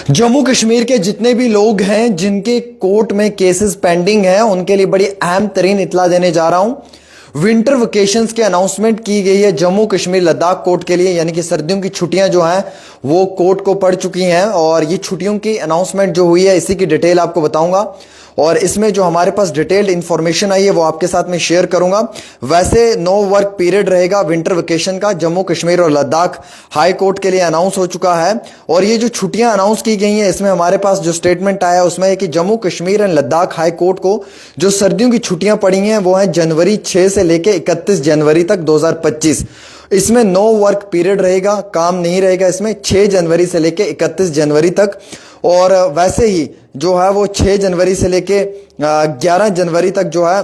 जम्मू कश्मीर के जितने भी लोग हैं जिनके कोर्ट में केसेस पेंडिंग हैं उनके लिए बड़ी अहम तरीन इत्तला देने जा रहा हूं। विंटर वेकेशंस की अनाउंसमेंट की गई है जम्मू कश्मीर लद्दाख कोर्ट के लिए, यानी कि सर्दियों की छुट्टियां जो हैं वो कोर्ट को पड़ चुकी हैं और ये छुट्टियों की अनाउंसमेंट जो हुई है इसी की डिटेल आपको बताऊंगा और इसमें जो हमारे पास डिटेल्ड इंफॉर्मेशन आई है वो आपके साथ में शेयर करूंगा। वैसे नो वर्क पीरियड रहेगा विंटर वेकेशन का जम्मू कश्मीर और लद्दाख हाई कोर्ट के लिए अनाउंस हो चुका है और ये जो छुट्टियां अनाउंस की गई हैं इसमें हमारे पास जो स्टेटमेंट आया उसमें है कि Jammu Kashmir and Ladakh high court को जो सर्दियों की छुट्टियां पड़ी हैं वो है जनवरी 6 से लेकर 31 जनवरी तक 2025। इसमें नो वर्क पीरियड रहेगा, काम नहीं रहेगा इसमें 6 जनवरी से लेकर 31 जनवरी तक। और वैसे ही जो है वो 6 जनवरी से लेके 11 जनवरी तक जो है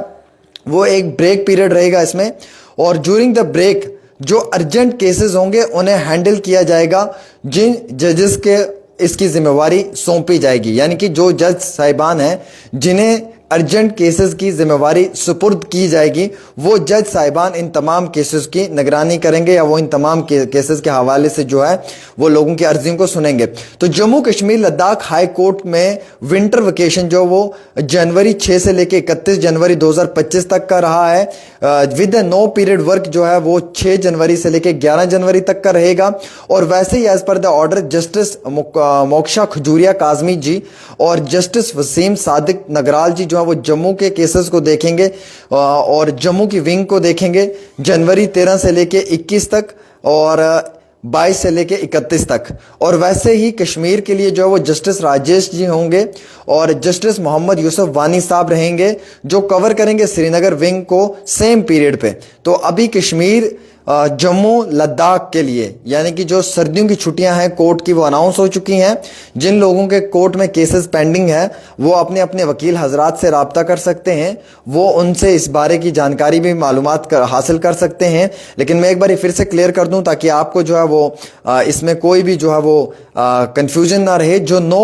वो एक ब्रेक पीरियड रहेगा इसमें। और ड्यूरिंग द ब्रेक जो अर्जेंट केसेस होंगे उन्हें हैंडल किया जाएगा, जिन जजेस के इसकी जिम्मेवारी सौंपी जाएगी, यानी कि जो जज साहिबान हैं जिन्हें अर्जेंट केसेस की जिम्मेवारी सुपुर्द की जाएगी वो जज साहिबान इन तमाम केसेस की निगरानी करेंगे या वो इन तमाम केसेस के हवाले से जो है वो लोगों की अर्जियों को सुनेंगे। तो जम्मू कश्मीर लद्दाख हाई कोर्ट में विंटर वेकेशन जो वो जनवरी 6 से लेकर 31 जनवरी 2025 तक का रहा है विद नो पीरियड वर्क जो है वो 6 जनवरी से लेकर 11 जनवरी तक का रहेगा। और वैसे ही as per the order justice Moksha Khajuria Kazmi ji और जस्टिस वसीम सादिक नगराल जी जो वो जम्मू के केसेस को देखेंगे और जम्मू की विंग को देखेंगे जनवरी 13 से लेके 21 तक और 22 से लेके 31 तक। और वैसे ही कश्मीर के लिए जो है वो जस्टिस राजेश जी होंगे और जस्टिस मोहम्मद यूसुफ वानी साहब रहेंगे जो कवर करेंगे श्रीनगर विंग को सेम पीरियड पे। तो अभी कश्मीर जम्मू लद्दाख के लिए यानी कि जो सर्दियों की छुट्टियां हैं कोर्ट की वो अनाउंस हो चुकी हैं। जिन लोगों के कोर्ट में केसेस पेंडिंग है वो अपने अपने वकील हजरात से राब्ता कर सकते हैं, वो उनसे इस बारे की जानकारी भी मालूमात हासिल कर सकते हैं। लेकिन मैं एक बार फिर से क्लियर कर दूं ताकि आपको जो है वो इसमें कोई भी जो है वो कंफ्यूजन ना रहे। जो नो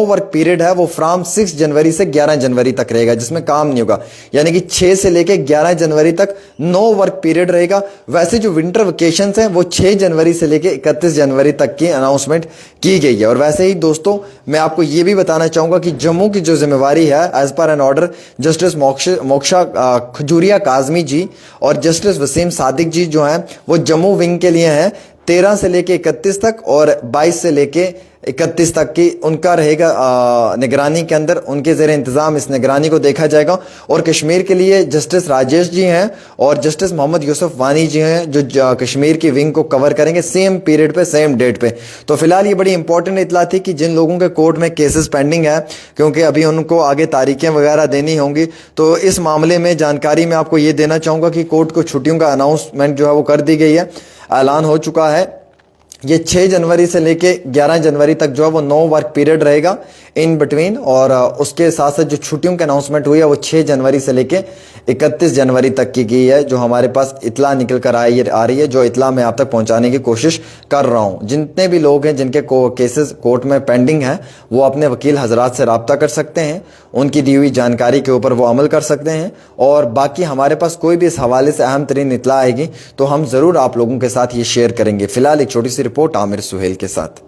वर्क पीरियड है वो फ्रॉम 6 जनवरी से 11 जनवरी तक रहेगा जिसमें काम नहीं होगा, यानी कि 6 से लेकर 11 जनवरी तक नो वर्क पीरियड रहेगा। वैसे जो विंटर वेकेशंस हैं वो 6 जनवरी से लेकर 31 जनवरी तक की अनाउंसमेंट की गई है। और वैसे ही दोस्तों मैं आपको ये भी बताना चाहूंगा कि जम्मू की जो जिम्मेवारी है as per an order justice Moksha Khajuria Kazmi ji और जस्टिस वसीम सादिक जी जो हैं वो जम्मू विंग के लिए हैं 13 से लेके 31 तक और 22 से लेके 31 तक की उनका रहेगा निगरानी के अंदर, उनके ज़ेरे इंतज़ाम इस निगरानी को देखा जाएगा। और कश्मीर के लिए जस्टिस राजेश जी हैं और जस्टिस मोहम्मद यूसुफ वानी जी हैं जो कश्मीर की विंग को कवर करेंगे सेम पीरियड पे सेम डेट पे। तो फिलहाल ये बड़ी इंपॉर्टेंट इतला थी कि जिन लोगों के कोर्ट में केसेस पेंडिंग है क्योंकि अभी उनको आगे तारीखें वगैरह देनी होंगी, तो इस मामले में जानकारी मैं आपको ये देना चाहूँगा कि कोर्ट को छुट्टियों का अनाउंसमेंट जो है वो कर दी गई है, ऐलान हो चुका है। ये 6 जनवरी से लेके 11 जनवरी तक जो है वो नो वर्क पीरियड रहेगा इन बिटवीन। और उसके साथ साथ जो छुट्टियों की अनाउंसमेंट हुई है वो 6 जनवरी से लेके 31 जनवरी तक की गई है, जो हमारे पास इतला निकल कर आ रही है, जो इतला मैं आप तक पहुंचाने की कोशिश कर रहा हूं। जितने भी लोग हैं जिनके केसेस कोर्ट में पेंडिंग हैं वो अपने वकील हजरात से रब्ता कर सकते हैं, उनकी दी हुई जानकारी के ऊपर वो अमल कर सकते हैं। और बाकी हमारे पास कोई भी इस हवाले से अहम तरीन इतला आएगी तो हम ज़रूर आप लोगों के साथ ये शेयर करेंगे। फिलहाल एक छोटी सी रिपोर्ट आमिर सुहेल के साथ।